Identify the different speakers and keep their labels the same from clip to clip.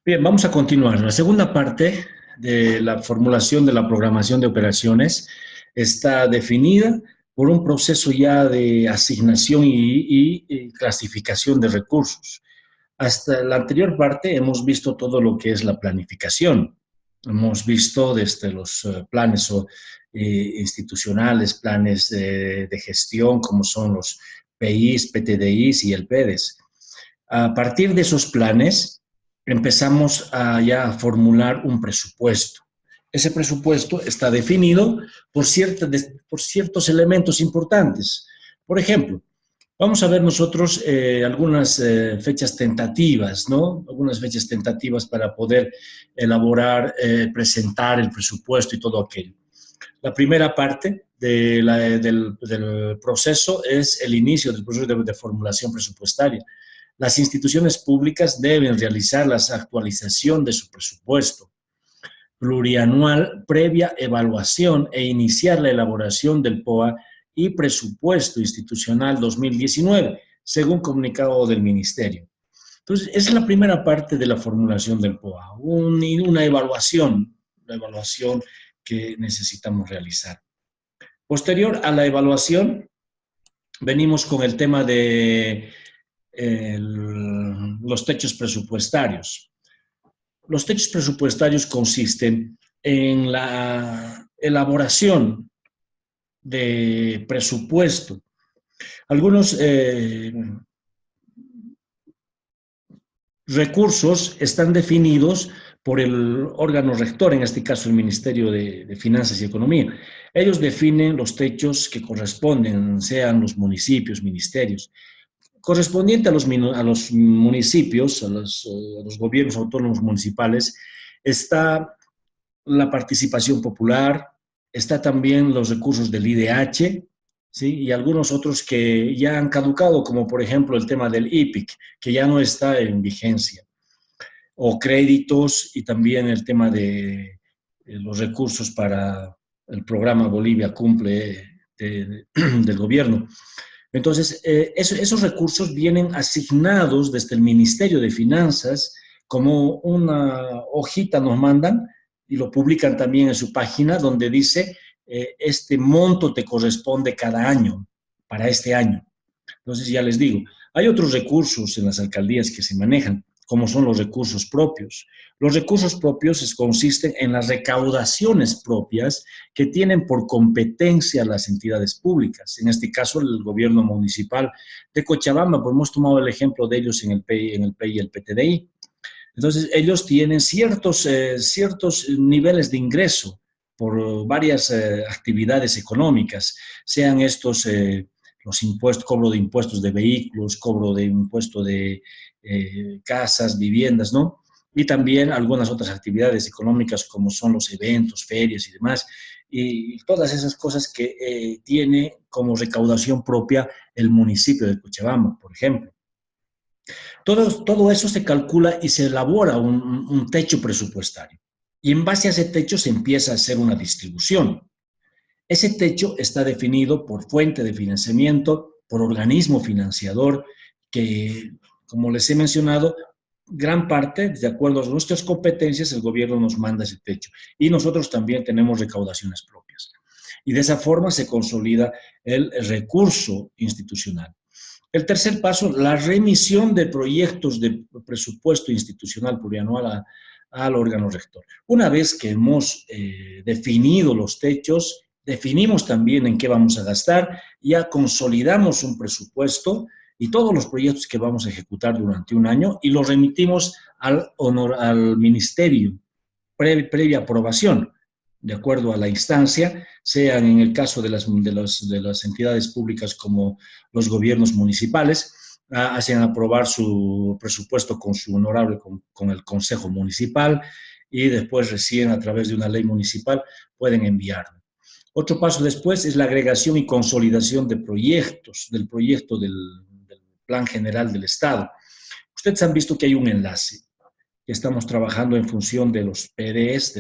Speaker 1: Bien, vamos a continuar. La segunda parte de la formulación de la programación de operaciones está definida por un proceso ya de asignación y clasificación de recursos. Hasta la anterior parte hemos visto todo lo que es la planificación. Hemos visto desde los planes institucionales, planes de gestión, como son los PIs, PTDIs y el PEDES. A partir de esos planes, empezamos a ya formular un presupuesto. Ese presupuesto está definido por ciertos elementos importantes. Por ejemplo, vamos a ver nosotros algunas fechas tentativas, ¿no? Algunas fechas tentativas para poder elaborar, presentar el presupuesto y todo aquello. La primera parte del proceso es el inicio del proceso de formulación presupuestaria. Las instituciones públicas deben realizar la actualización de su presupuesto plurianual previa evaluación e iniciar la elaboración del POA y presupuesto institucional 2019, según comunicado del Ministerio. Entonces, esa es la primera parte de la formulación del POA, una evaluación que necesitamos realizar. Posterior a la evaluación, venimos con el tema de los techos presupuestarios. Los techos presupuestarios consisten en la elaboración de presupuesto. Algunos recursos están definidos por el órgano rector, en este caso el Ministerio de Finanzas y Economía. Ellos definen los techos que corresponden, sean los municipios, ministerios. Correspondiente a los municipios, a los gobiernos autónomos municipales, está la participación popular, está también los recursos del IDH, ¿sí? Y algunos otros que ya han caducado, como por ejemplo el tema del IPIC, que ya no está en vigencia, o créditos y también el tema de los recursos para el programa Bolivia Cumple del gobierno. Entonces, esos recursos vienen asignados desde el Ministerio de Finanzas, como una hojita nos mandan y lo publican también en su página donde dice, este monto te corresponde cada año, para este año. Entonces, ya les digo, hay otros recursos en las alcaldías que se manejan, como son los recursos propios. Los recursos propios consisten en las recaudaciones propias que tienen por competencia las entidades públicas, en este caso el gobierno municipal de Cochabamba, pues hemos tomado el ejemplo de ellos en el PEI y el PTDI. Entonces, ellos tienen ciertos niveles de ingreso por varias actividades económicas, sean estos los impuestos, cobro de impuestos de vehículos, cobro de impuesto de casas, viviendas, ¿no? Y también algunas otras actividades económicas como son los eventos, ferias y demás, y todas esas cosas que tiene como recaudación propia el municipio de Cochabamba, por ejemplo. Todo eso se calcula y se elabora un techo presupuestario. Y en base a ese techo se empieza a hacer una distribución. Ese techo está definido por fuente de financiamiento, por organismo financiador, que, como les he mencionado, gran parte, de acuerdo a nuestras competencias, el gobierno nos manda ese techo. Y nosotros también tenemos recaudaciones propias. Y de esa forma se consolida el recurso institucional. El tercer paso, la remisión de proyectos de presupuesto institucional plurianual al órgano rector. Una vez que hemos definido los techos, definimos también en qué vamos a gastar, ya consolidamos un presupuesto y todos los proyectos que vamos a ejecutar durante un año y los remitimos al ministerio previa aprobación, de acuerdo a la instancia, sean en el caso de las entidades públicas como los gobiernos municipales, hacen aprobar su presupuesto con su honorable, con el Consejo Municipal, y después recién a través de una ley municipal pueden enviarlo. Otro paso después es la agregación y consolidación de proyectos, del proyecto del Plan General del Estado. Ustedes han visto que hay un enlace, que estamos trabajando en función de los PDs,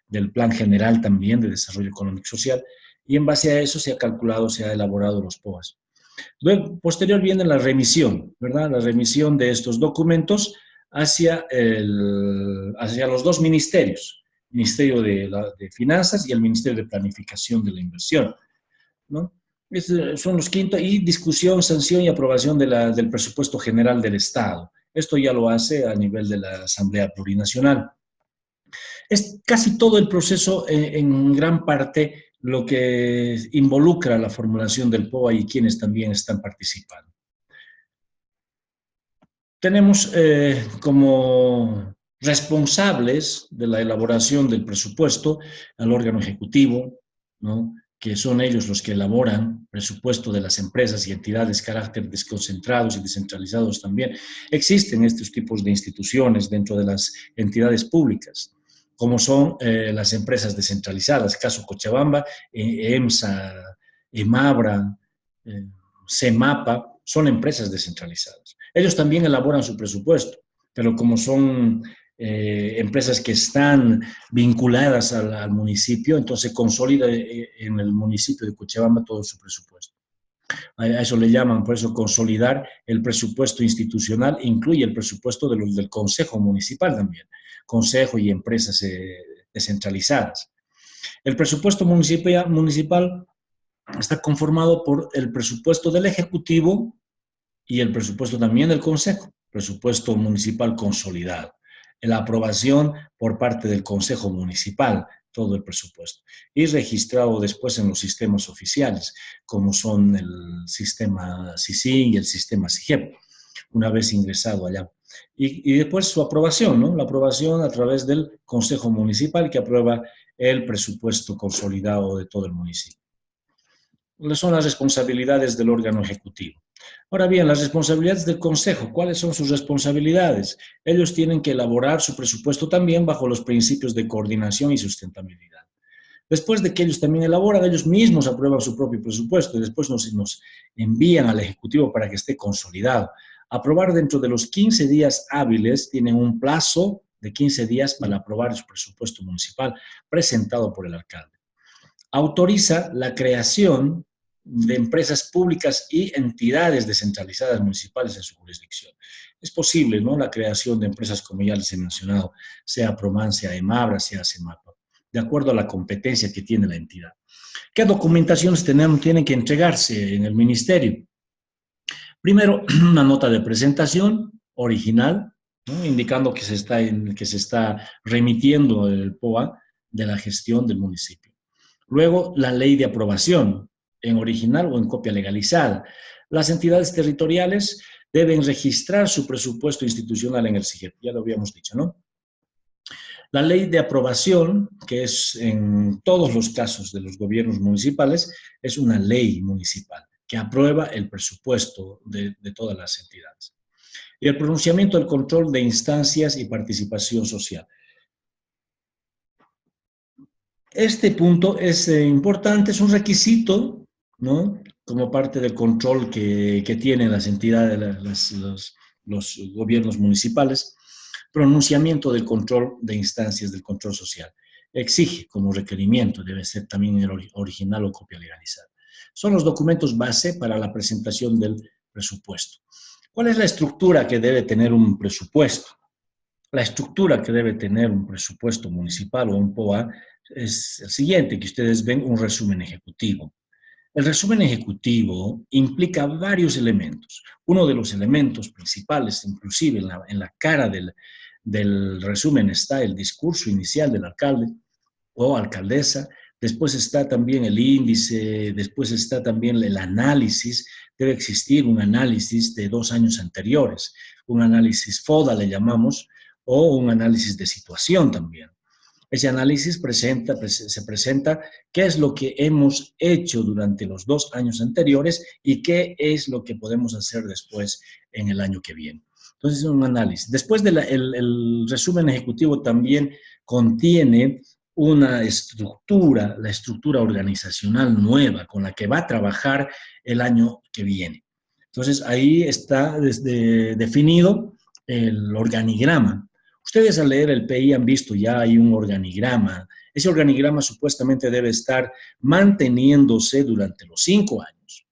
Speaker 1: del Plan General también de Desarrollo Económico y Social, y en base a eso se ha calculado, se ha elaborado los POAs. Luego, posterior viene la remisión, ¿verdad? La remisión de estos documentos hacia los dos ministerios, Ministerio de Finanzas y el Ministerio de Planificación de la Inversión, ¿no? Son los quintos, y discusión, sanción y aprobación del presupuesto general del Estado. Esto ya lo hace a nivel de la Asamblea Plurinacional. Es casi todo el proceso, en gran parte, lo que involucra la formulación del POA y quienes también están participando. Tenemos como responsables de la elaboración del presupuesto al órgano ejecutivo, ¿no?, que son ellos los que elaboran presupuesto de las empresas y entidades de carácter desconcentrados y descentralizados también. Existen estos tipos de instituciones dentro de las entidades públicas, como son las empresas descentralizadas, caso Cochabamba, EMSA, EMABRA, CEMAPA, son empresas descentralizadas. Ellos también elaboran su presupuesto, pero como son empresas que están vinculadas al municipio, entonces consolida en el municipio de Cochabamba todo su presupuesto. A eso le llaman, por eso, consolidar el presupuesto institucional, incluye el presupuesto del Consejo Municipal también, Consejo y empresas descentralizadas. El presupuesto municipal está conformado por el presupuesto del Ejecutivo y el presupuesto también del Consejo, presupuesto municipal consolidado. La aprobación por parte del Consejo Municipal, todo el presupuesto, y registrado después en los sistemas oficiales, como son el sistema SISI y el sistema SIGEP, una vez ingresado allá. Y después su aprobación, ¿no? La aprobación a través del Consejo Municipal, que aprueba el presupuesto consolidado de todo el municipio. Son las responsabilidades del órgano ejecutivo. Ahora bien, las responsabilidades del Consejo, ¿cuáles son sus responsabilidades? Ellos tienen que elaborar su presupuesto también bajo los principios de coordinación y sustentabilidad. Después de que ellos también elaboran, ellos mismos aprueban su propio presupuesto y después nos envían al Ejecutivo para que esté consolidado. Aprobar dentro de los 15 días hábiles, tienen un plazo de 15 días para aprobar su presupuesto municipal presentado por el alcalde. Autoriza la creación de empresas públicas y entidades descentralizadas municipales en su jurisdicción. Es posible, ¿no?, la creación de empresas, como ya les he mencionado, sea Proman, sea EMABRA, sea CEMAPA, de acuerdo a la competencia que tiene la entidad. ¿Qué documentaciones tienen que entregarse en el ministerio? Primero, una nota de presentación original, ¿no?, indicando que se está remitiendo el POA de la gestión del municipio. Luego, la ley de aprobación, en original o en copia legalizada. Las entidades territoriales deben registrar su presupuesto institucional en el SIGEP, ya lo habíamos dicho, ¿no? La ley de aprobación, que es en todos los casos de los gobiernos municipales, es una ley municipal que aprueba el presupuesto de todas las entidades. Y el pronunciamiento del control de instancias y participación social. Este punto es importante, es un requisito, ¿no?, como parte del control que tienen las entidades, los gobiernos municipales, pronunciamiento del control de instancias del control social. Exige como requerimiento, debe ser también el original o copia legalizada. Son los documentos base para la presentación del presupuesto. ¿Cuál es la estructura que debe tener un presupuesto? La estructura que debe tener un presupuesto municipal o un POA es el siguiente, que ustedes ven un resumen ejecutivo. El resumen ejecutivo implica varios elementos. Uno de los elementos principales, inclusive en la cara del resumen, está el discurso inicial del alcalde o alcaldesa. Después está también el índice, después está también el análisis. Debe existir un análisis de 2 años anteriores, un análisis FODA le llamamos, o un análisis de situación también. Ese análisis se presenta qué es lo que hemos hecho durante los 2 años anteriores y qué es lo que podemos hacer después en el año que viene. Entonces, es un análisis. Después el resumen ejecutivo también contiene una estructura, la estructura organizacional nueva con la que va a trabajar el año que viene. Entonces, ahí está definido el organigrama. Ustedes al leer el PI han visto ya hay un organigrama. Ese organigrama supuestamente debe estar manteniéndose durante los 5 años.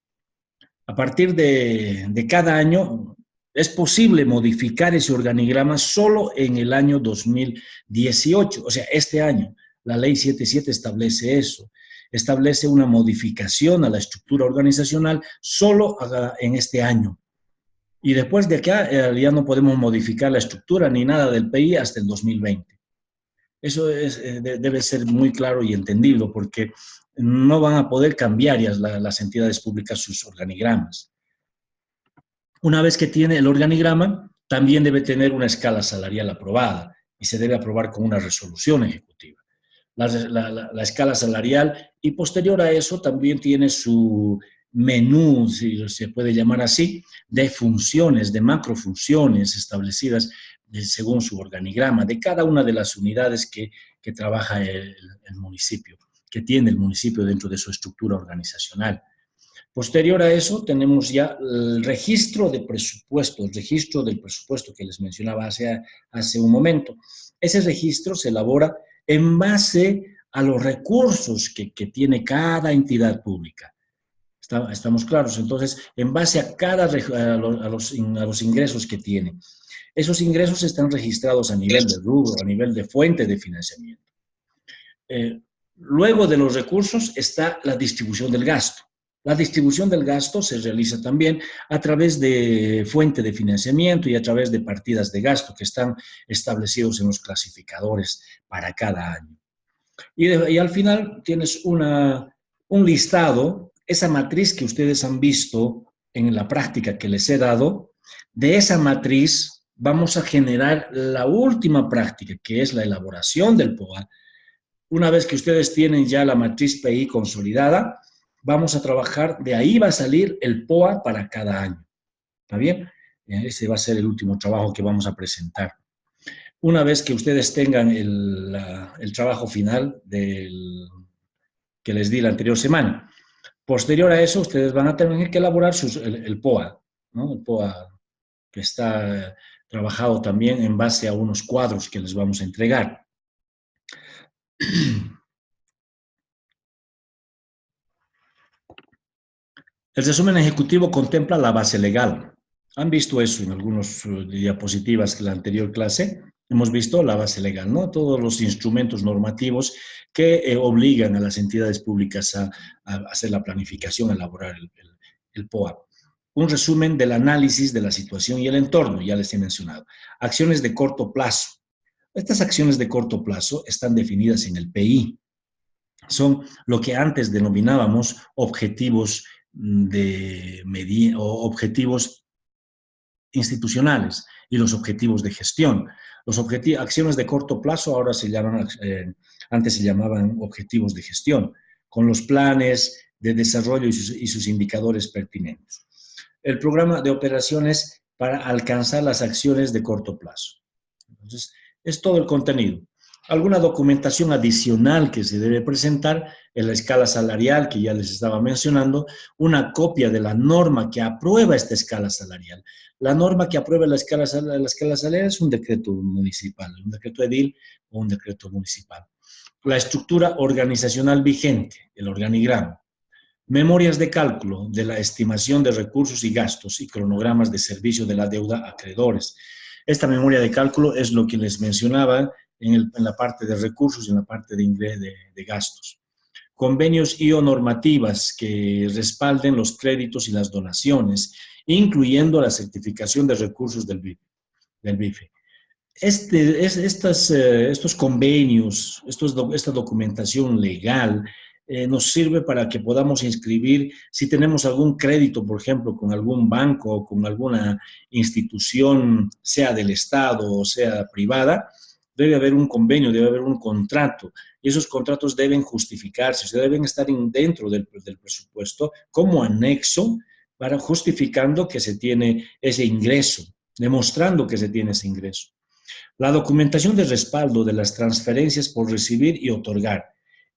Speaker 1: A partir de cada año Es posible modificar ese organigrama solo en el año 2018, o sea, este año. La ley 77 establece eso, establece una modificación a la estructura organizacional solo en este año. Y después de acá ya no podemos modificar la estructura ni nada del PI hasta el 2020. Eso debe ser muy claro y entendido porque no van a poder cambiar ya las entidades públicas sus organigramas. Una vez que tiene el organigrama, también debe tener una escala salarial aprobada y se debe aprobar con una resolución ejecutiva. La escala salarial y posterior a eso también tiene su menú, si se puede llamar así, de funciones, de macrofunciones establecidas según su organigrama de cada una de las unidades que trabaja el municipio, que tiene el municipio dentro de su estructura organizacional. Posterior a eso, tenemos ya el registro de presupuesto, el registro del presupuesto que les mencionaba hace un momento. Ese registro se elabora en base a los recursos que tiene cada entidad pública. ¿Estamos claros? Entonces, en base a los ingresos que tiene. Esos ingresos están registrados a nivel de rubro, a nivel de fuente de financiamiento. Luego de los recursos está la distribución del gasto. La distribución del gasto se realiza también a través de fuente de financiamiento y a través de partidas de gasto que están establecidos en los clasificadores para cada año. Y al final tienes un listado, esa matriz que ustedes han visto en la práctica que les he dado, de esa matriz vamos a generar la última práctica, que es la elaboración del POA. Una vez que ustedes tienen ya la matriz PI consolidada, vamos a trabajar, de ahí va a salir el POA para cada año. ¿Está bien? Ese va a ser el último trabajo que vamos a presentar. Una vez que ustedes tengan el trabajo final que les di la anterior semana, posterior a eso, ustedes van a tener que elaborar el POA, ¿no? El POA que está trabajado también en base a unos cuadros que les vamos a entregar. El resumen ejecutivo contempla la base legal. ¿Han visto eso en algunas diapositivas de la anterior clase? Hemos visto la base legal, ¿no? Todos los instrumentos normativos que obligan a las entidades públicas a hacer la planificación, a elaborar el POA. Un resumen del análisis de la situación y el entorno, ya les he mencionado. Acciones de corto plazo. Estas acciones de corto plazo están definidas en el PI. Son lo que antes denominábamos objetivos objetivos institucionales y los objetivos de gestión. Acciones de corto plazo ahora antes se llamaban objetivos de gestión, con los planes de desarrollo y sus indicadores pertinentes. El programa de operaciones para alcanzar las acciones de corto plazo. Entonces, es todo el contenido. Alguna documentación adicional que se debe presentar en la escala salarial que ya les estaba mencionando, una copia de la norma que aprueba esta escala salarial. La norma que aprueba la escala salarial es un decreto municipal, un decreto edil o un decreto municipal. La estructura organizacional vigente, el organigrama. Memorias de cálculo de la estimación de recursos y gastos y cronogramas de servicio de la deuda a acreedores. Esta memoria de cálculo es lo que les mencionaba en la parte de recursos y en la parte de gastos. Convenios y o normativas que respalden los créditos y las donaciones, incluyendo la certificación de recursos del BIFE. Estos convenios, esta documentación legal nos sirve para que podamos inscribir, si tenemos algún crédito, por ejemplo, con algún banco o con alguna institución, sea del Estado o sea privada, debe haber un convenio, debe haber un contrato, y esos contratos deben justificarse, o sea, deben estar dentro del presupuesto como anexo para justificando que se tiene ese ingreso, demostrando que se tiene ese ingreso. La documentación de respaldo de las transferencias por recibir y otorgar.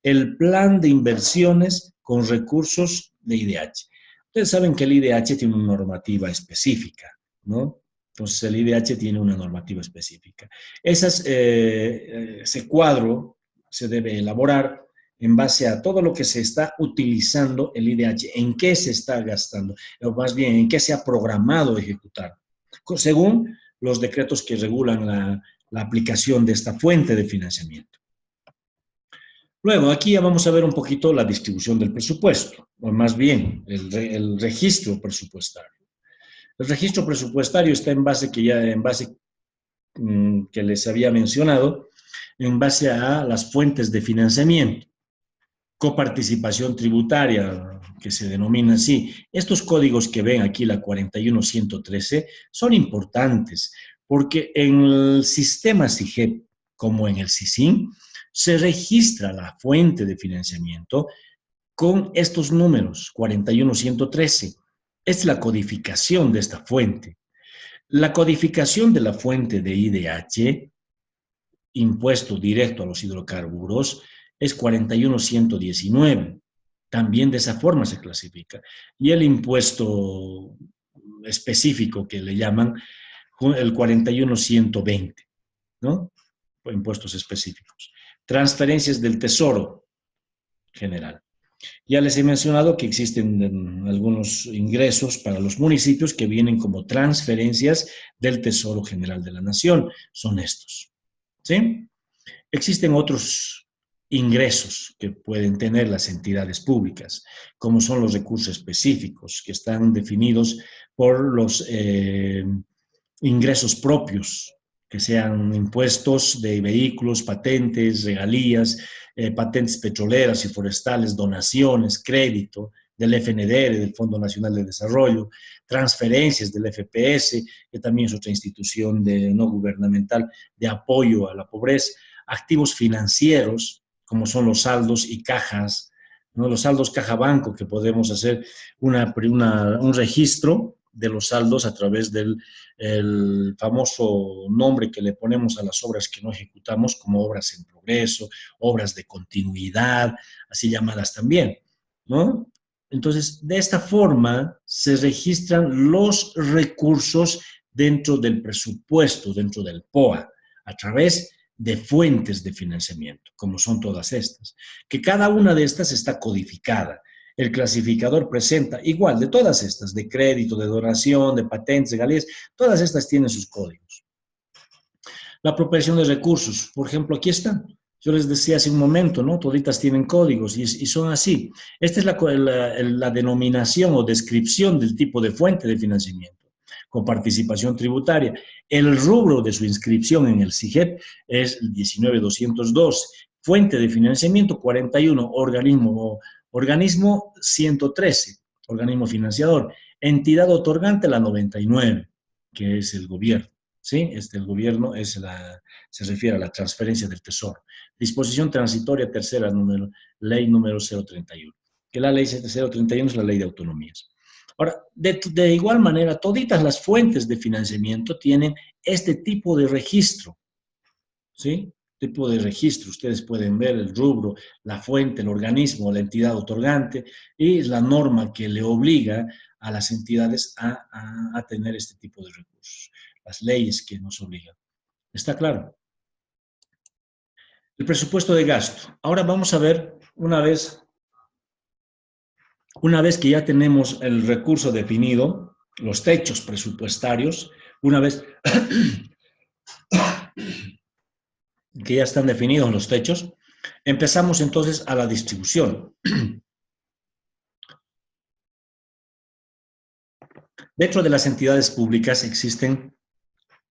Speaker 1: El plan de inversiones con recursos de IDH. Ustedes saben que el IDH tiene una normativa específica, ¿no? Entonces, el IDH tiene una normativa específica. Ese cuadro se debe elaborar en base a todo lo que se está utilizando el IDH, en qué se está gastando, o más bien, en qué se ha programado ejecutar. según los decretos que regulan la aplicación de esta fuente de financiamiento. Luego, aquí ya vamos a ver un poquito la distribución del presupuesto, o más bien, el registro presupuestario. El registro presupuestario está en base que les había mencionado, en base a las fuentes de financiamiento, coparticipación tributaria, que se denomina así. Estos códigos que ven aquí, la 41113, son importantes porque en el sistema SIGEP, como en el SISIN, se registra la fuente de financiamiento con estos números, 41113. Es la codificación de esta fuente. La codificación de la fuente de IDH, impuesto directo a los hidrocarburos, es 41119. También de esa forma se clasifica. Y el impuesto específico que le llaman el 41120, ¿no? Impuestos específicos. Transferencias del Tesoro General. Ya les he mencionado que existen algunos ingresos para los municipios que vienen como transferencias del Tesoro General de la Nación. Son estos, ¿sí? Existen otros ingresos que pueden tener las entidades públicas, como son los recursos específicos, que están definidos por los ingresos propios, que sean impuestos de vehículos, patentes, regalías, patentes petroleras y forestales, donaciones, crédito del FNDR, del Fondo Nacional de Desarrollo, transferencias del FPS, que también es otra institución no gubernamental de apoyo a la pobreza, activos financieros, como son los saldos y cajas, ¿no? Los saldos caja banco, que podemos hacer un registro de los saldos a través del famoso nombre que le ponemos a las obras que no ejecutamos, como obras en progreso, obras de continuidad, así llamadas también, ¿no? Entonces, de esta forma se registran los recursos dentro del presupuesto, dentro del POA, a través de fuentes de financiamiento, como son todas estas, que cada una de estas está codificada. El clasificador presenta igual de todas estas, de crédito, de donación, de patentes, de regalías, todas estas tienen sus códigos. La apropiación de recursos, por ejemplo, aquí están. Yo les decía hace un momento, ¿no? Toditas tienen códigos y son así. Esta es la denominación o descripción del tipo de fuente de financiamiento con participación tributaria. El rubro de su inscripción en el SIGEP es el 19202. Fuente de financiamiento 41, organismo 113, organismo financiador. Entidad otorgante la 99, que es el gobierno. ¿Sí? El gobierno se refiere a la transferencia del tesoro. Disposición transitoria tercera, ley número 031. Que la ley 031 es la ley de autonomías. Ahora, de igual manera, toditas las fuentes de financiamiento tienen este tipo de registro, ¿sí? Tipo de registro. Ustedes pueden ver el rubro, la fuente, el organismo, la entidad otorgante y la norma que le obliga a las entidades a tener este tipo de recursos. Las leyes que nos obligan. ¿Está claro? El presupuesto de gasto. Ahora vamos a ver una vez que ya tenemos el recurso definido, los techos presupuestarios, una vez que ya están definidos los techos, empezamos entonces a la distribución. Dentro de las entidades públicas existen,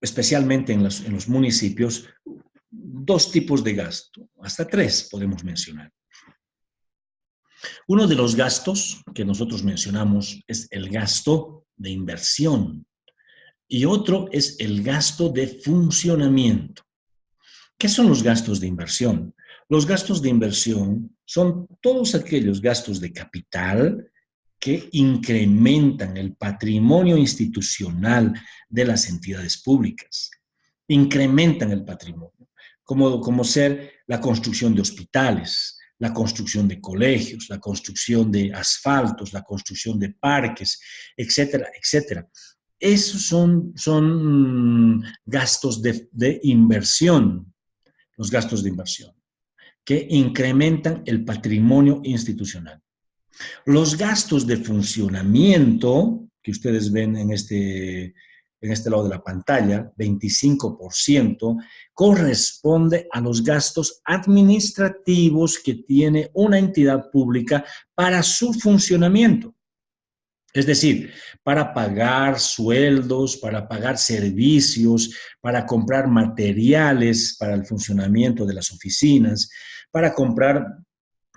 Speaker 1: especialmente en los municipios, dos tipos de gasto, hasta tres podemos mencionar. Uno de los gastos que nosotros mencionamos es el gasto de inversión y otro es el gasto de funcionamiento. ¿Qué son los gastos de inversión? Los gastos de inversión son todos aquellos gastos de capital que incrementan el patrimonio institucional de las entidades públicas. Incrementan el patrimonio, como ser la construcción de hospitales, la construcción de colegios, la construcción de asfaltos, la construcción de parques, etcétera, etcétera. Esos son gastos de inversión, los gastos de inversión, que incrementan el patrimonio institucional. Los gastos de funcionamiento, que ustedes ven en en este lado de la pantalla, 25%, corresponde a los gastos administrativos que tiene una entidad pública para su funcionamiento. Es decir, para pagar sueldos, para pagar servicios, para comprar materiales para el funcionamiento de las oficinas, para comprar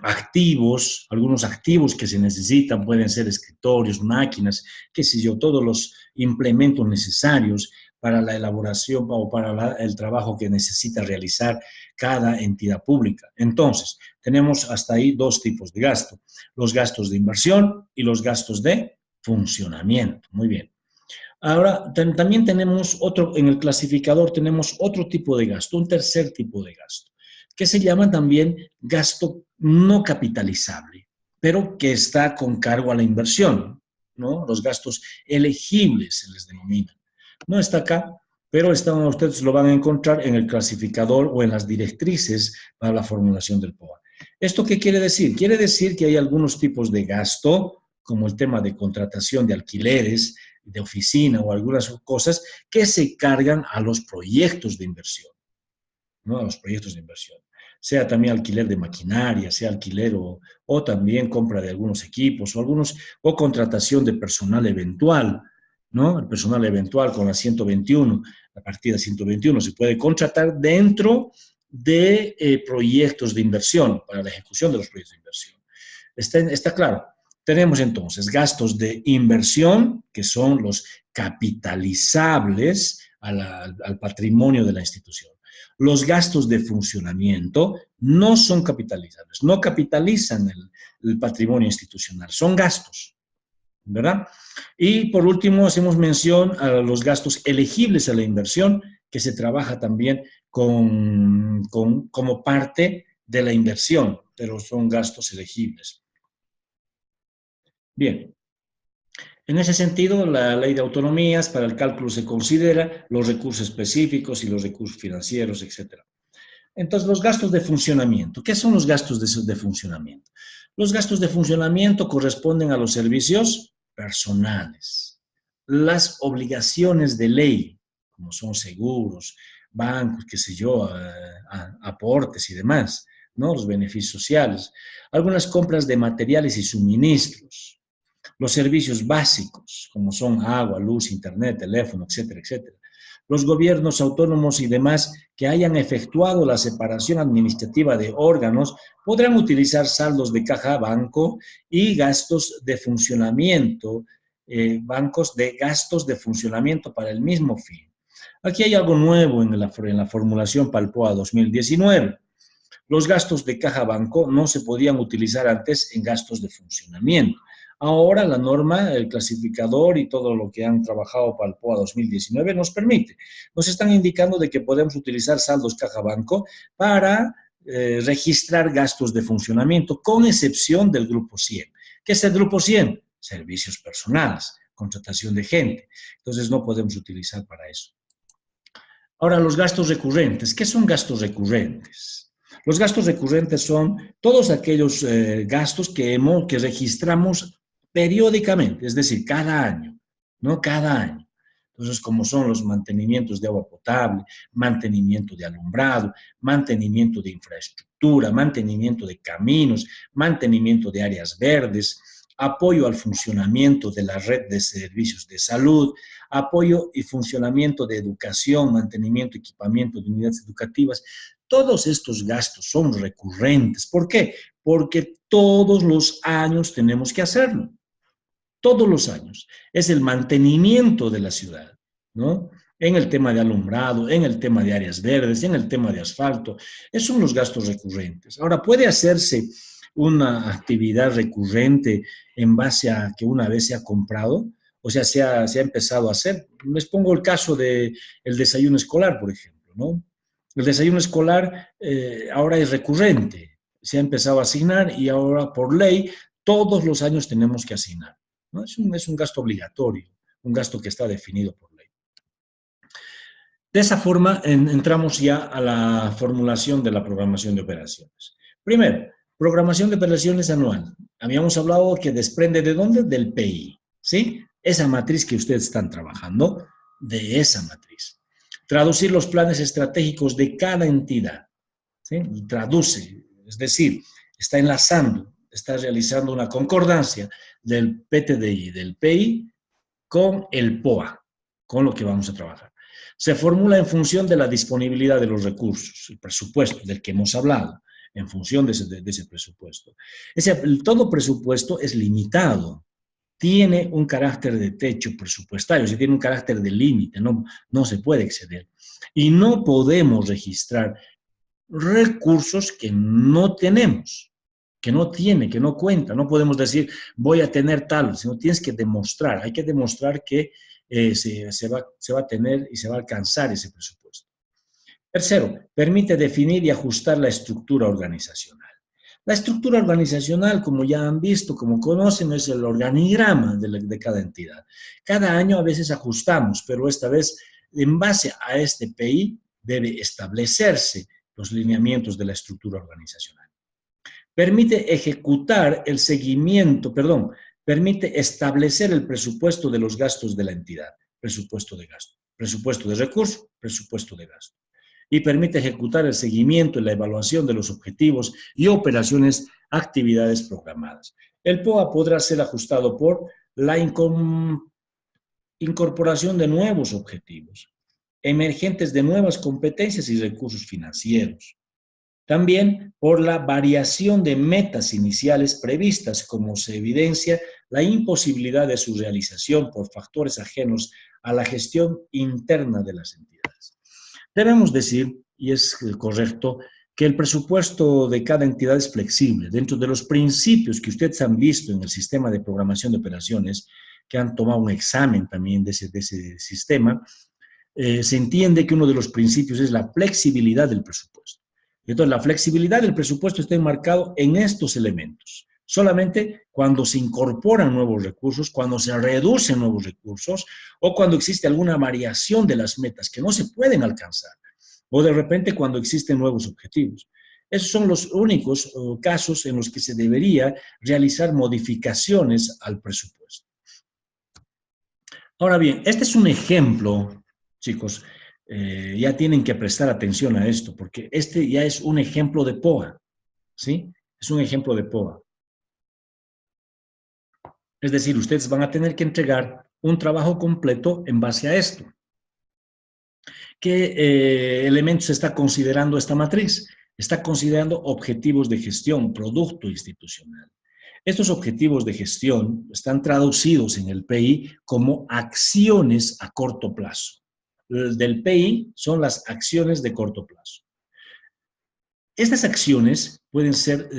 Speaker 1: activos, algunos activos que se necesitan, pueden ser escritorios, máquinas, qué sé yo, todos los implementos necesarios para la elaboración o para el trabajo que necesita realizar cada entidad pública. Entonces, tenemos hasta ahí dos tipos de gasto, los gastos de inversión y los gastos de funcionamiento. Muy bien. Ahora, también tenemos otro, en el clasificador tenemos otro tipo de gasto, un tercer tipo de gasto, que se llama también gasto no capitalizable, pero que está con cargo a la inversión, ¿no? Los gastos elegibles se les denomina. No está acá, pero ustedes lo van a encontrar en el clasificador o en las directrices para la formulación del POA. ¿Esto qué quiere decir? Quiere decir que hay algunos tipos de gasto, como el tema de contratación de alquileres, de oficina o algunas cosas que se cargan a los proyectos de inversión, ¿no? A los proyectos de inversión. Sea también alquiler de maquinaria, sea alquiler o también compra de algunos equipos o contratación de personal eventual, ¿no? El personal eventual con la 121, la partida 121 se puede contratar dentro de proyectos de inversión, para la ejecución de los proyectos de inversión. Está claro. Tenemos entonces gastos de inversión, que son los capitalizables al patrimonio de la institución. Los gastos de funcionamiento no son capitalizables, no capitalizan el patrimonio institucional, son gastos, ¿verdad? Y por último, hacemos mención a los gastos elegibles a la inversión, que se trabaja también como parte de la inversión, pero son gastos elegibles. Bien, en ese sentido, la ley de autonomías para el cálculo se considera los recursos específicos y los recursos financieros, etc. Entonces, los gastos de funcionamiento. ¿Qué son los gastos de funcionamiento? Los gastos de funcionamiento corresponden a los servicios personales, las obligaciones de ley, como son seguros, bancos, qué sé yo, aportes y demás, ¿no? Los beneficios sociales, algunas compras de materiales y suministros, los servicios básicos, como son agua, luz, internet, teléfono, etcétera, etcétera. Los gobiernos autónomos y demás que hayan efectuado la separación administrativa de órganos podrán utilizar saldos de caja banco y gastos de funcionamiento, bancos de gastos de funcionamiento para el mismo fin. Aquí hay algo nuevo en la formulación PALPOA 2019. Los gastos de caja banco no se podían utilizar antes en gastos de funcionamiento. Ahora la norma, el clasificador y todo lo que han trabajado para el POA 2019 nos permite. Nos están indicando de que podemos utilizar saldos caja banco para registrar gastos de funcionamiento, con excepción del grupo 100. ¿Qué es el grupo 100? Servicios personales, contratación de gente. Entonces no podemos utilizar para eso. Ahora, los gastos recurrentes. ¿Qué son gastos recurrentes? Los gastos recurrentes son todos aquellos gastos que registramos periódicamente, es decir, cada año, ¿no? Cada año. Entonces, como son los mantenimientos de agua potable, mantenimiento de alumbrado, mantenimiento de infraestructura, mantenimiento de caminos, mantenimiento de áreas verdes, apoyo al funcionamiento de la red de servicios de salud, apoyo y funcionamiento de educación, mantenimiento, equipamiento de unidades educativas. Todos estos gastos son recurrentes. ¿Por qué? Porque todos los años tenemos que hacerlo. Todos los años. Es el mantenimiento de la ciudad, ¿no? En el tema de alumbrado, en el tema de áreas verdes, en el tema de asfalto. Esos son los gastos recurrentes. Ahora, puede hacerse una actividad recurrente en base a que una vez se ha comprado, o sea, se ha empezado a hacer. Les pongo el caso del desayuno escolar, por ejemplo, ¿no? El desayuno escolar ahora es recurrente, se ha empezado a asignar y ahora por ley todos los años tenemos que asignar, ¿no? Es un gasto obligatorio, un gasto que está definido por ley. De esa forma entramos ya a la formulación de la programación de operaciones. Primero, programación de operaciones anual. Habíamos hablado que desprende ¿de dónde? Del PI, ¿sí? Esa matriz que ustedes están trabajando, de esa matriz. Traducir los planes estratégicos de cada entidad. ¿Sí? Traduce, es decir, está enlazando, está realizando una concordancia del PTDI, del PI, con el POA, con lo que vamos a trabajar. Se formula en función de la disponibilidad de los recursos, el presupuesto del que hemos hablado, en función de ese presupuesto. Todo presupuesto es limitado, tiene un carácter de techo presupuestario, tiene un carácter de límite, no se puede exceder. Y no podemos registrar recursos que no tenemos, que no tiene, que no cuenta. No podemos decir, voy a tener tal, sino tienes que demostrar, hay que demostrar que se va a tener y se va a alcanzar ese presupuesto. Tercero, permite definir y ajustar la estructura organizacional. La estructura organizacional, como ya han visto, como conocen, es el organigrama de cada entidad. Cada año a veces ajustamos, pero esta vez, en base a este PI, debe establecerse los lineamientos de la estructura organizacional. Permite ejecutar el seguimiento, permite establecer el presupuesto de los gastos de la entidad, presupuesto de gasto, presupuesto de recursos, presupuesto de gasto. Y permite ejecutar el seguimiento y la evaluación de los objetivos y operaciones, actividades programadas. El POA podrá ser ajustado por la incorporación de nuevos objetivos, emergentes de nuevas competencias y recursos financieros. También por la variación de metas iniciales previstas, como se evidencia la imposibilidad de su realización por factores ajenos a la gestión interna de las entidades. Debemos decir, y es correcto, que el presupuesto de cada entidad es flexible. Dentro de los principios que ustedes han visto en el sistema de programación de operaciones, que han tomado un examen también de ese sistema, se entiende que uno de los principios es la flexibilidad del presupuesto. Entonces, la flexibilidad del presupuesto está enmarcado en estos elementos. Solamente cuando se incorporan nuevos recursos, cuando se reducen nuevos recursos o cuando existe alguna variación de las metas que no se pueden alcanzar o de repente cuando existen nuevos objetivos. Esos son los únicos casos en los que se debería realizar modificaciones al presupuesto. Ahora bien, este es un ejemplo, chicos, ya tienen que prestar atención a esto, porque este ya es un ejemplo de POA, ¿sí? Es un ejemplo de POA. Es decir, ustedes van a tener que entregar un trabajo completo en base a esto. ¿Qué elementos está considerando esta matriz? Está considerando objetivos de gestión, producto institucional. Estos objetivos de gestión están traducidos en el PI como acciones a corto plazo. El del PI son las acciones de corto plazo. Estas acciones pueden ser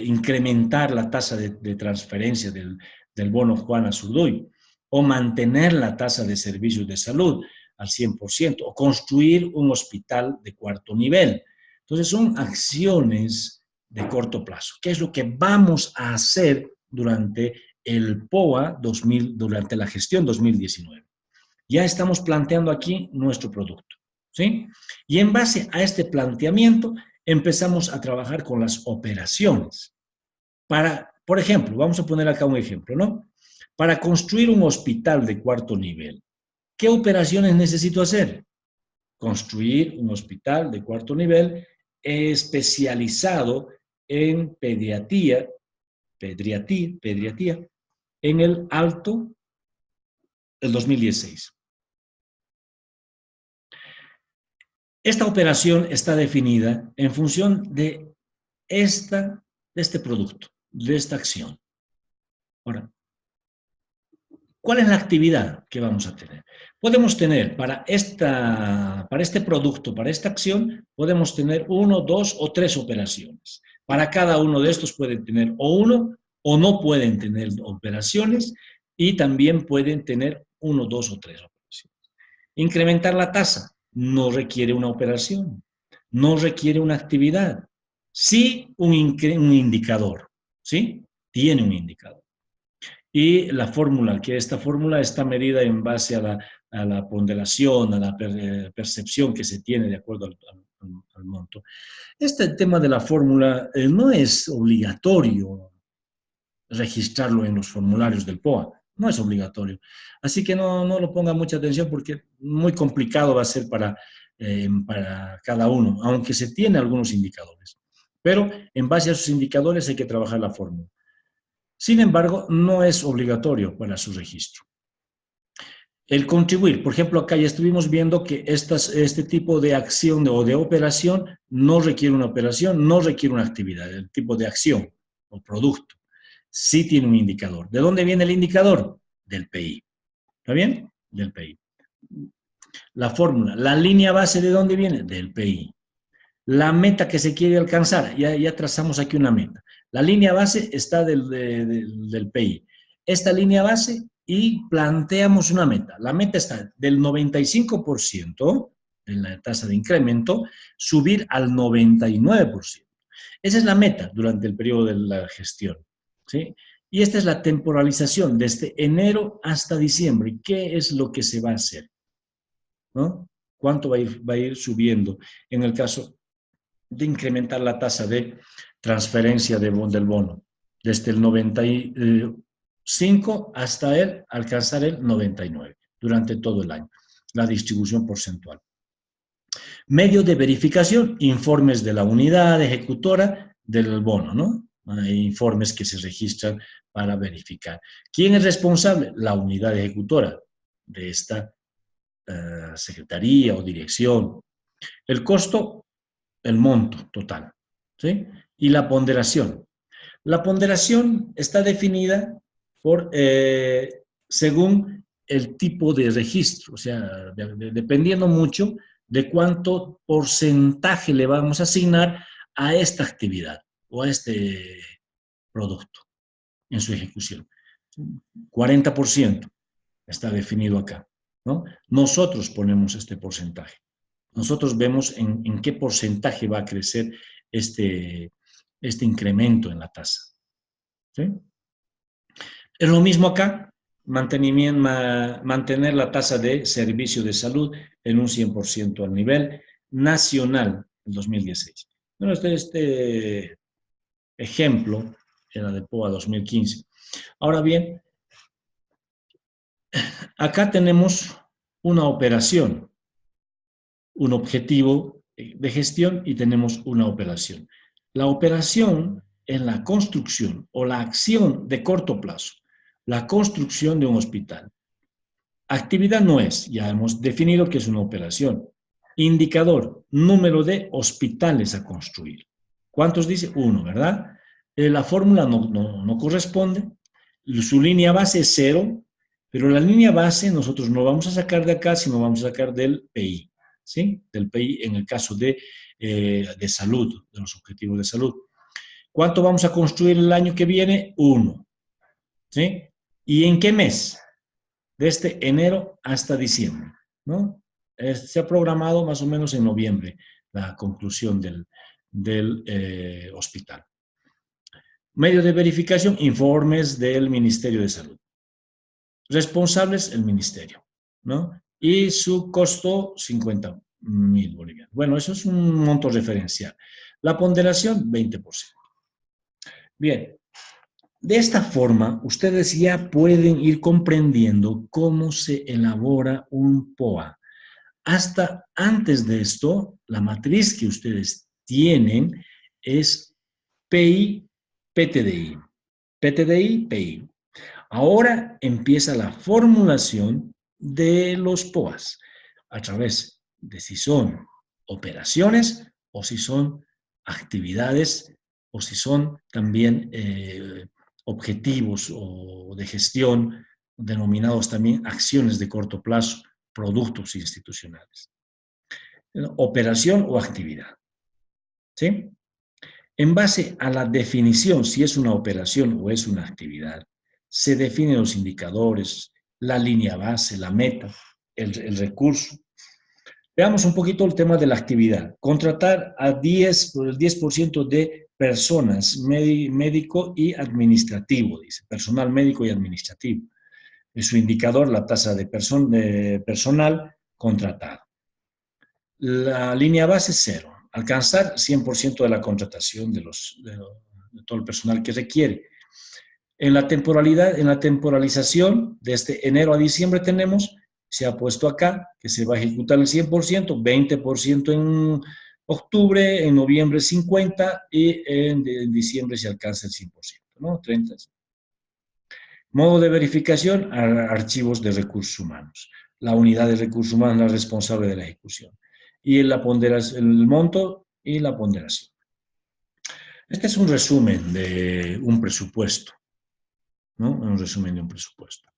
Speaker 1: incrementar la tasa de transferencia del bono Juan Azurduy o mantener la tasa de servicios de salud al 100% o construir un hospital de cuarto nivel. Entonces son acciones de corto plazo. ¿Qué es lo que vamos a hacer durante el POA durante la gestión 2019? Ya estamos planteando aquí nuestro producto, ¿sí? Y en base a este planteamiento empezamos a trabajar con las operaciones. Por ejemplo, vamos a poner acá un ejemplo, ¿no? Para construir un hospital de cuarto nivel, ¿qué operaciones necesito hacer? Construir un hospital de cuarto nivel especializado en pediatría en el Alto del 2016. Esta operación está definida en función de este producto, de esta acción. Ahora, ¿cuál es la actividad que vamos a tener? Podemos tener para este producto, para esta acción, podemos tener 1, 2 o 3 operaciones. Para cada uno de estos pueden tener o uno o no pueden tener operaciones y también pueden tener 1, 2 o 3 operaciones. Incrementar la tasa no requiere una operación, no requiere una actividad, sí un indicador, ¿sí? Tiene un indicador. Y la fórmula, que esta fórmula está medida en base a la ponderación, a la percepción que se tiene de acuerdo al monto. Este tema de la fórmula no es obligatorio registrarlo en los formularios del POA. no es obligatorio. Así que no lo ponga mucha atención porque muy complicado va a ser para cada uno, aunque se tiene algunos indicadores. Pero en base a esos indicadores hay que trabajar la fórmula. Sin embargo, no es obligatorio para su registro. El contribuir, por ejemplo, acá ya estuvimos viendo que este tipo de acción o de operación no requiere una operación, no requiere una actividad, el tipo de acción o producto. Sí tiene un indicador. ¿De dónde viene el indicador? Del PI. ¿Está bien? Del PI. La fórmula, la línea base, ¿de dónde viene? Del PI. La meta que se quiere alcanzar, ya trazamos aquí una meta. La línea base está del PI. Esta línea base y planteamos una meta. La meta está del 95% en la tasa de incremento, subir al 99%. Esa es la meta durante el periodo de la gestión, ¿sí? Y esta es la temporalización desde enero hasta diciembre. ¿Qué es lo que se va a hacer? ¿No? ¿Cuánto va a ir subiendo? En el caso de incrementar la tasa de transferencia del bono, desde el 95 hasta alcanzar el 99 durante todo el año, la distribución porcentual. Medio de verificación, informes de la unidad ejecutora del bono, ¿no? Hay informes que se registran para verificar. ¿Quién es responsable? La unidad ejecutora de esta secretaría o dirección. El costo, el monto total, ¿sí? Y la ponderación. La ponderación está definida según el tipo de registro, o sea, dependiendo mucho de cuánto porcentaje le vamos a asignar a esta actividad o a este producto en su ejecución. 40% está definido acá, ¿no? Nosotros ponemos este porcentaje. Nosotros vemos en qué porcentaje va a crecer este incremento en la tasa. ¿Sí? Es lo mismo acá, mantener la tasa de servicio de salud en un 100% al nivel nacional en 2016. Bueno, este ejemplo era de POA 2015. Ahora bien, acá tenemos una operación, un objetivo de gestión y tenemos una operación. La operación es la construcción o la acción de corto plazo, la construcción de un hospital. Actividad no es, ya hemos definido que es una operación. Indicador, número de hospitales a construir. ¿Cuántos dice? Uno, ¿verdad? La fórmula no corresponde. Su línea base es 0, pero la línea base nosotros no vamos a sacar de acá, sino vamos a sacar del PI. ¿Sí? Del PI en el caso de salud, de los objetivos de salud. ¿Cuánto vamos a construir el año que viene? 1. ¿Sí? ¿Y en qué mes? Desde enero hasta diciembre, ¿no? Se ha programado más o menos en noviembre la conclusión del hospital. Medio de verificación, informes del Ministerio de Salud. Responsables, el Ministerio, ¿no? Y su costo, 50.000 bolivianos. Bueno, eso es un monto referencial. La ponderación, 20%. Bien, de esta forma, ustedes ya pueden ir comprendiendo cómo se elabora un POA. Hasta antes de esto, la matriz que ustedes tienen es PI, PTDI. PTDI, PI. Ahora empieza la formulación de los POAs a través de si son operaciones o si son actividades o si son también objetivos o de gestión, denominados también acciones de corto plazo, productos institucionales. Operación o actividad. ¿Sí? En base a la definición, si es una operación o es una actividad, se definen los indicadores, la línea base, la meta, el recurso. Veamos un poquito el tema de la actividad. Contratar a el 10% de personas, médico y administrativo, dice, personal médico y administrativo. Es su indicador, la tasa de personal contratado. La línea base, 0. Alcanzar 100% de la contratación de todo el personal que requiere. En la temporalización, desde enero a diciembre tenemos, se ha puesto acá, que se va a ejecutar el 100%, 20% en octubre, en noviembre 50% y en diciembre se alcanza el 100%, ¿no? 30. Modo de verificación, archivos de recursos humanos. La unidad de recursos humanos es la responsable de la ejecución. Y la ponderación, el monto y la ponderación. Este es un resumen de un presupuesto, ¿no? Un resumen de un presupuesto.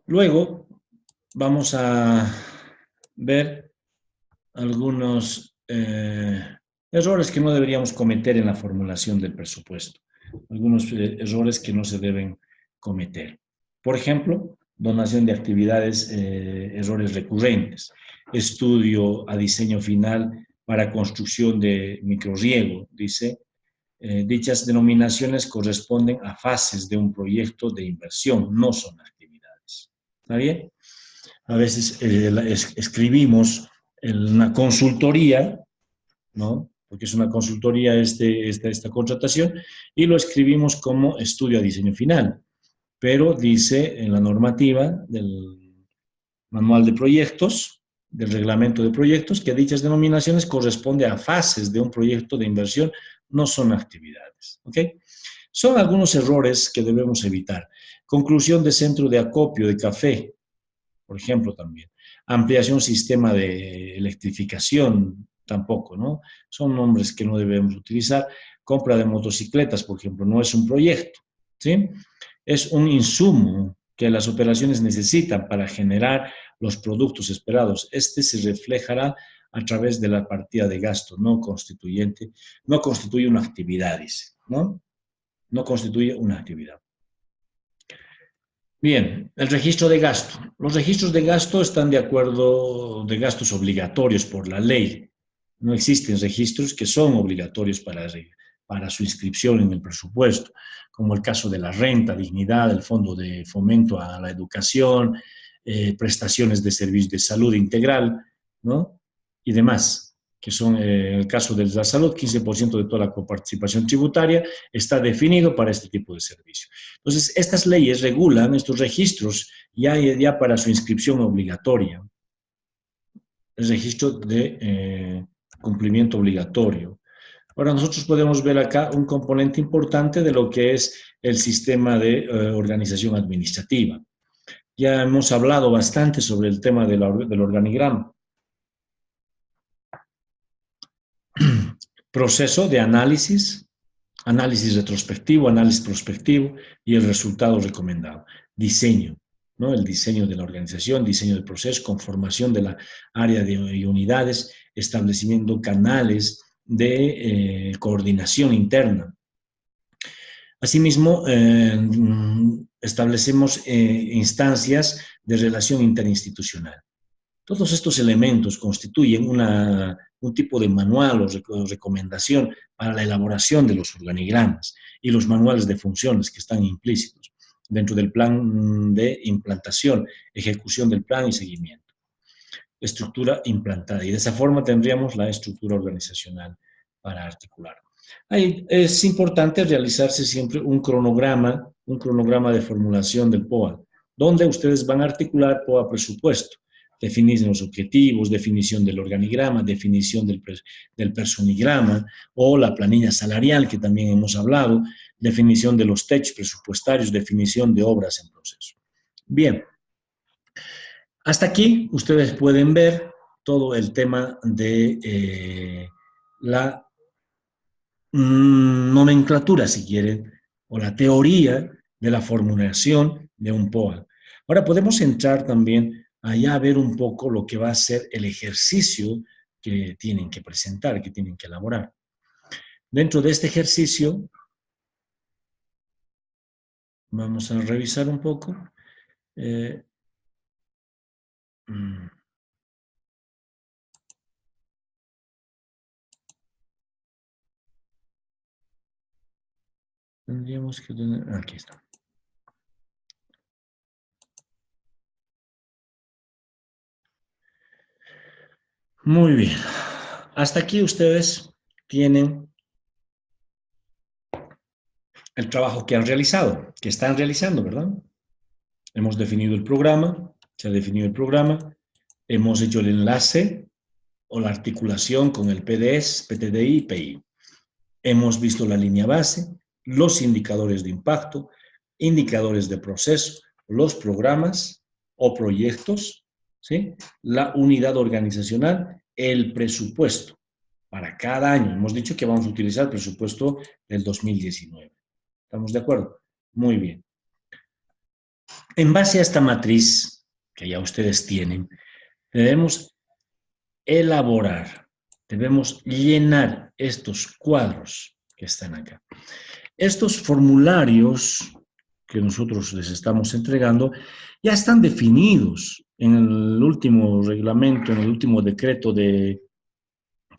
Speaker 1: Luego vamos a ver algunos errores que no deberíamos cometer en la formulación del presupuesto. Algunos errores que no se deben cometer. Por ejemplo, donación de actividades, errores recurrentes. Estudio a diseño final para construcción de microrriego, dice. Dichas denominaciones corresponden a fases de un proyecto de inversión, no son actividades. ¿Está bien? A veces escribimos en una consultoría, ¿no? Porque es una consultoría esta contratación, y lo escribimos como estudio a diseño final, pero dice en la normativa del manual de proyectos, del reglamento de proyectos, que dichas denominaciones corresponden a fases de un proyecto de inversión, no son actividades, ¿ok? Son algunos errores que debemos evitar. Conclusión de centro de acopio de café, por ejemplo, también. Ampliación sistema de electrificación, tampoco, ¿no? Son nombres que no debemos utilizar. Compra de motocicletas, por ejemplo, no es un proyecto, ¿sí? Es un insumo que las operaciones necesitan para generar los productos esperados. Este se reflejará a través de la partida de gasto no constituyente, no constituye una actividad, dice, ¿no? No constituye una actividad. Bien, el registro de gasto. Los registros de gasto están de acuerdo de gastos obligatorios por la ley. No existen registros que son obligatorios para su inscripción en el presupuesto, como el caso de la renta, dignidad, el fondo de fomento a la educación, prestaciones de servicios de salud integral, ¿no? Y demás, que son, en el caso de la salud, 15% de toda la coparticipación tributaria está definido para este tipo de servicio. Entonces, estas leyes regulan estos registros ya para su inscripción obligatoria. El registro de cumplimiento obligatorio. Ahora, nosotros podemos ver acá un componente importante de lo que es el sistema de organización administrativa. Ya hemos hablado bastante sobre el tema del organigrama. Proceso de análisis, análisis retrospectivo, análisis prospectivo y el resultado recomendado. Diseño, ¿no? El diseño de la organización, diseño del proceso, conformación de la área de unidades, establecimiento canales de coordinación interna. Asimismo, establecemos instancias de relación interinstitucional. Todos estos elementos constituyen un tipo de manual o recomendación para la elaboración de los organigramas y los manuales de funciones que están implícitos dentro del plan de implantación, ejecución del plan y seguimiento. Estructura implantada. Y de esa forma tendríamos la estructura organizacional para articular. Ahí es importante realizarse siempre un cronograma de formulación del POA, donde ustedes van a articular POA presupuesto. Definir los objetivos, definición del organigrama, definición del personigrama o la planilla salarial, que también hemos hablado, definición de los techos presupuestarios, definición de obras en proceso. Bien, hasta aquí ustedes pueden ver todo el tema de la nomenclatura, si quieren, o la teoría de la formulación de un POA. Ahora podemos entrar también allá a ver un poco lo que va a ser el ejercicio que tienen que presentar, que tienen que elaborar. Dentro de este ejercicio, vamos a revisar un poco. Tendríamos que tener, aquí está. Muy bien. Hasta aquí ustedes tienen el trabajo que han realizado, que están realizando, ¿verdad? Hemos definido el programa, se ha definido el programa, hemos hecho el enlace o la articulación con el PDS, PTDI y PI. Hemos visto la línea base, los indicadores de impacto, indicadores de proceso, los programas o proyectos, ¿sí? La unidad organizacional, el presupuesto para cada año. Hemos dicho que vamos a utilizar el presupuesto del 2019. ¿Estamos de acuerdo? Muy bien. En base a esta matriz que ya ustedes tienen, debemos elaborar, debemos llenar estos cuadros que están acá. Estos formularios que nosotros les estamos entregando ya están definidos en el último reglamento, en el último decreto que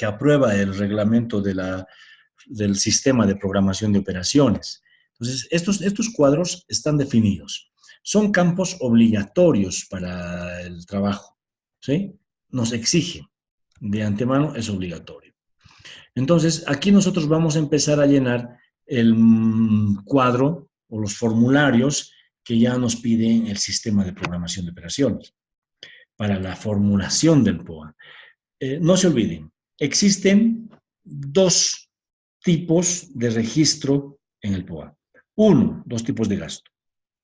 Speaker 1: aprueba el reglamento del sistema de programación de operaciones. Entonces, estos cuadros están definidos. Son campos obligatorios para el trabajo, ¿sí? Nos exigen. De antemano es obligatorio. Entonces, aquí nosotros vamos a empezar a llenar el cuadro o los formularios que ya nos pide el sistema de programación de operaciones para la formulación del POA. No se olviden, existen dos tipos de registro en el POA. Uno, dos tipos de gasto.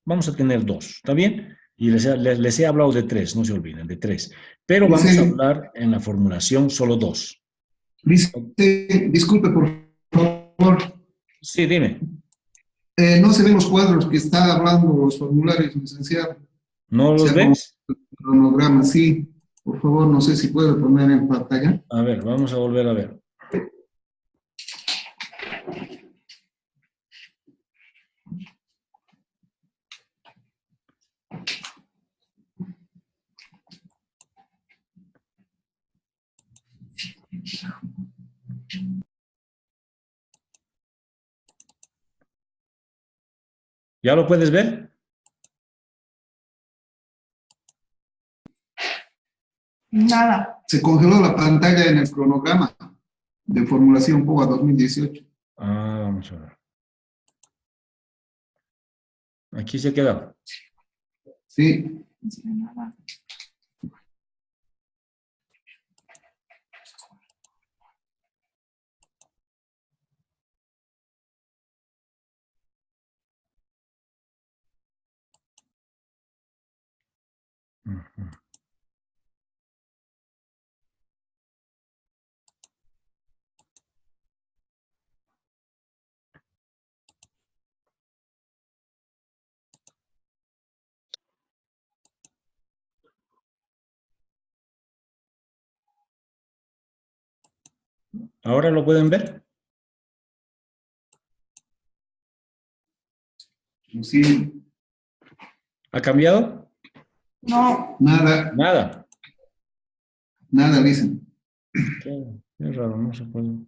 Speaker 1: Vamos a tener dos, ¿está bien? Y les he hablado de tres, no se olviden, de tres. Pero vamos a
Speaker 2: Dice,
Speaker 1: hablar en la formulación solo dos.
Speaker 2: dice, disculpe por favor,
Speaker 1: Sí, dime.
Speaker 2: no se ven los cuadros que está hablando los formularios, licenciado.
Speaker 1: ¿No
Speaker 2: O
Speaker 1: los
Speaker 2: sea, como
Speaker 1: ves?
Speaker 2: cronograma, sí. Por favor, no sé si puede poner en pantalla.
Speaker 1: A ver, vamos a volver a ver. ¿Ya lo puedes ver?
Speaker 2: Nada. Se congeló la pantalla en el cronograma de formulación POA 2018.
Speaker 1: Vamos a ver. Aquí se queda.
Speaker 2: Sí.
Speaker 1: ¿Ahora lo pueden ver?
Speaker 2: Sí.
Speaker 1: ¿Ha cambiado?
Speaker 2: No. Nada.
Speaker 1: Nada.
Speaker 2: Nada, dicen.
Speaker 1: Qué raro, no se puede.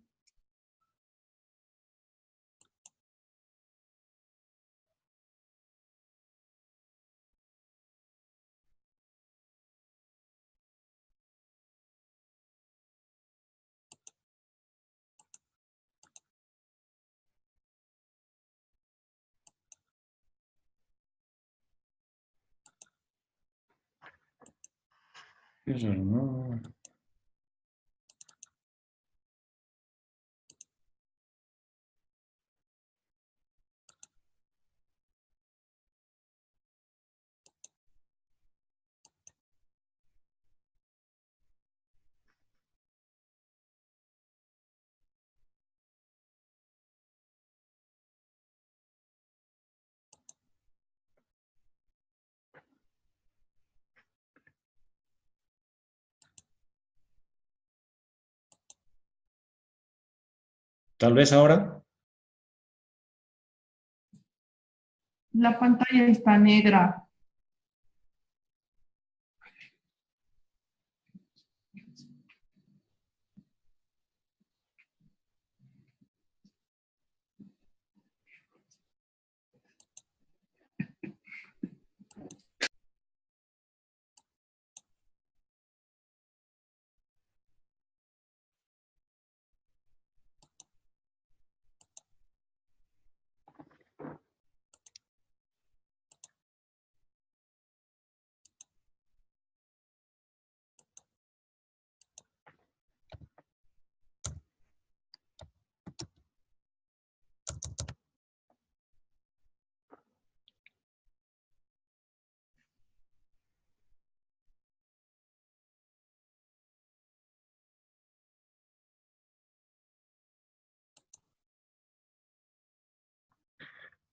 Speaker 1: Qué raro, no. Tal vez ahora.
Speaker 3: La pantalla está negra.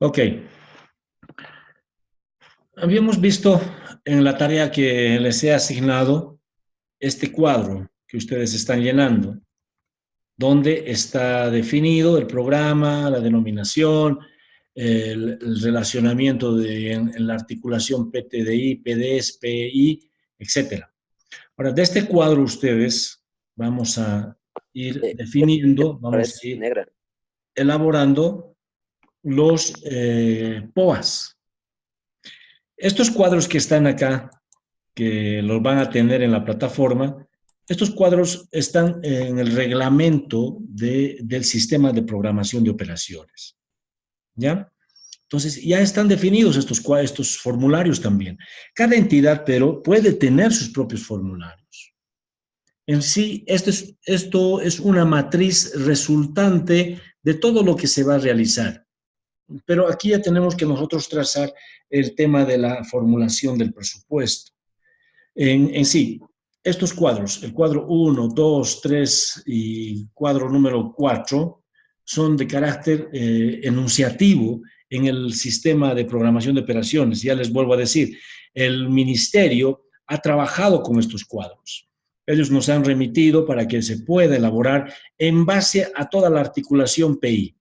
Speaker 1: Ok. Habíamos visto en la tarea que les he asignado este cuadro que ustedes están llenando, donde está definido el programa, la denominación, el relacionamiento en la articulación PTDI, PDS, PI, etcétera. Ahora, de este cuadro ustedes vamos a ir definiendo, vamos a ir
Speaker 4: negra.
Speaker 1: elaborando los POAs. Estos cuadros que están acá, que los van a tener en la plataforma, estos cuadros están en el reglamento del sistema de programación de operaciones. ¿Ya? Entonces, ya están definidos estos formularios también. Cada entidad, pero, puede tener sus propios formularios. En sí, esto es una matriz resultante de todo lo que se va a realizar. Pero aquí ya tenemos que nosotros trazar el tema de la formulación del presupuesto. En sí, estos cuadros, el cuadro 1, 2, 3 y cuadro número 4, son de carácter enunciativo en el sistema de programación de operaciones. Ya les vuelvo a decir, el ministerio ha trabajado con estos cuadros. Ellos nos han remitido para que se pueda elaborar en base a toda la articulación PI,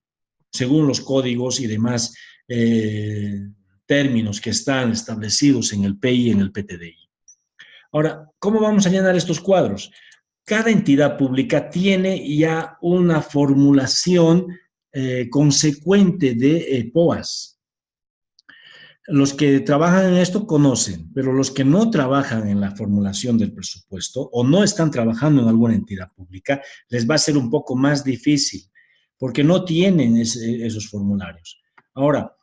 Speaker 1: según los códigos y demás términos que están establecidos en el PI y en el PTDI. Ahora, ¿cómo vamos a llenar estos cuadros? Cada entidad pública tiene ya una formulación consecuente de POAs. Los que trabajan en esto conocen, pero los que no trabajan en la formulación del presupuesto o no están trabajando en alguna entidad pública, les va a ser un poco más difícil porque no tienen esos formularios. Ahora,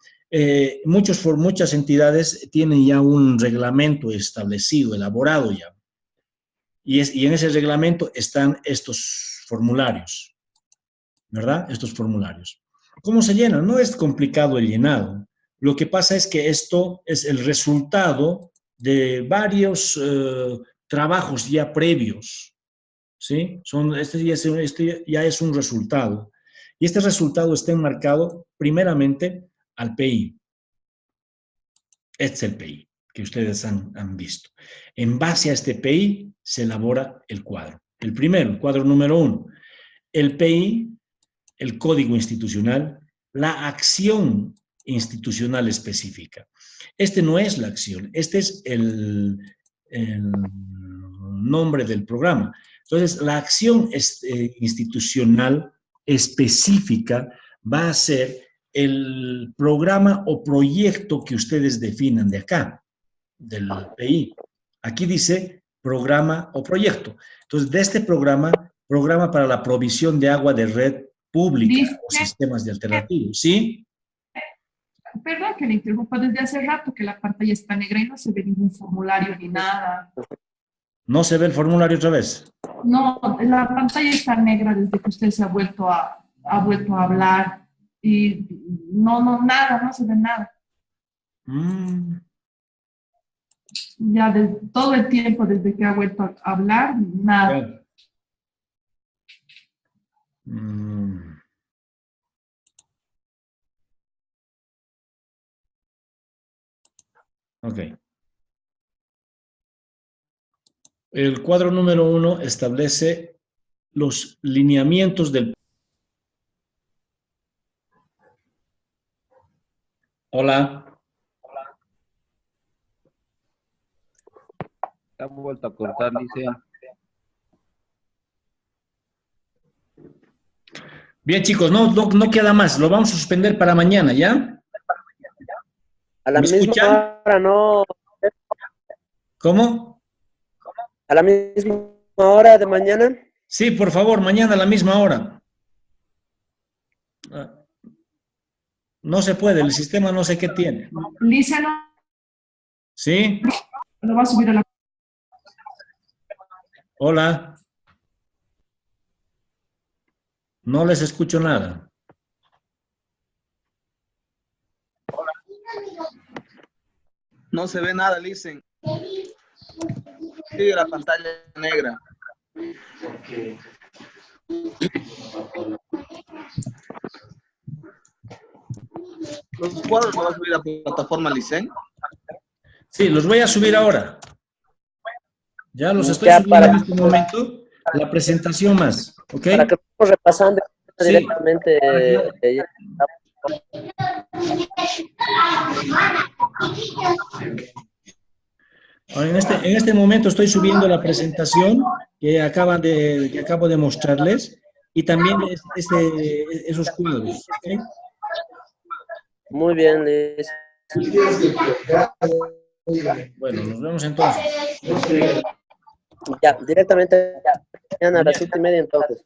Speaker 1: muchas entidades tienen ya un reglamento establecido, elaborado ya. Y en ese reglamento están estos formularios, ¿verdad? Estos formularios. ¿Cómo se llenan? No es complicado el llenado. Lo que pasa es que esto es el resultado de varios trabajos ya previos, ¿sí? Este ya es un resultado. Y este resultado está enmarcado primeramente al PI. Este es el PI que ustedes han visto. En base a este PI se elabora el cuadro. El primero, el cuadro número 1. El PI, el código institucional, la acción institucional específica. Este no es la acción, este es el nombre del programa. Entonces, la acción institucional específica va a ser el programa o proyecto que ustedes definan de acá, del PI. Aquí dice programa o proyecto. Entonces, de este programa para la provisión de agua de red pública o sistemas de alternativos, ¿sí?
Speaker 3: Perdón que le interrumpa desde hace rato que la pantalla está negra y no se ve ningún formulario ni nada.
Speaker 1: ¿No se ve el formulario otra vez?
Speaker 3: No, la pantalla está negra desde que usted se ha vuelto a hablar y nada, no se ve nada. Ya todo el tiempo desde que ha vuelto a hablar, nada.
Speaker 1: Ok. El cuadro número 1 establece los lineamientos del... Hola.
Speaker 4: Ha vuelto a cortar, dice.
Speaker 1: Bien, chicos, no queda más. Lo vamos a suspender para mañana, ¿ya?
Speaker 4: A la misma hora, ¿no?
Speaker 1: ¿Cómo?
Speaker 4: ¿A la misma hora de mañana?
Speaker 1: Sí, por favor, mañana a la misma hora. No se puede, el sistema no sé qué tiene.
Speaker 3: Lisa, no.
Speaker 1: ¿Sí?
Speaker 3: Lo va a subir a la...
Speaker 1: Hola. No les escucho nada.
Speaker 5: No se ve nada, Listen. Sigue la pantalla negra. Los cuadros los vas a subir a la plataforma Licen.
Speaker 1: Sí, los voy a subir ahora. Ya los estoy
Speaker 4: Ya,
Speaker 1: subiendo en este momento. La presentación más, ¿ok?
Speaker 4: Para que estemos repasando
Speaker 1: Sí.
Speaker 4: directamente.
Speaker 1: Ahora, en este momento estoy subiendo la presentación que acabo de mostrarles y también esos cuadros, ¿ok?
Speaker 4: Muy bien, Liz.
Speaker 1: Bueno, nos vemos entonces.
Speaker 4: Ya, directamente mañana a las 7:30 entonces.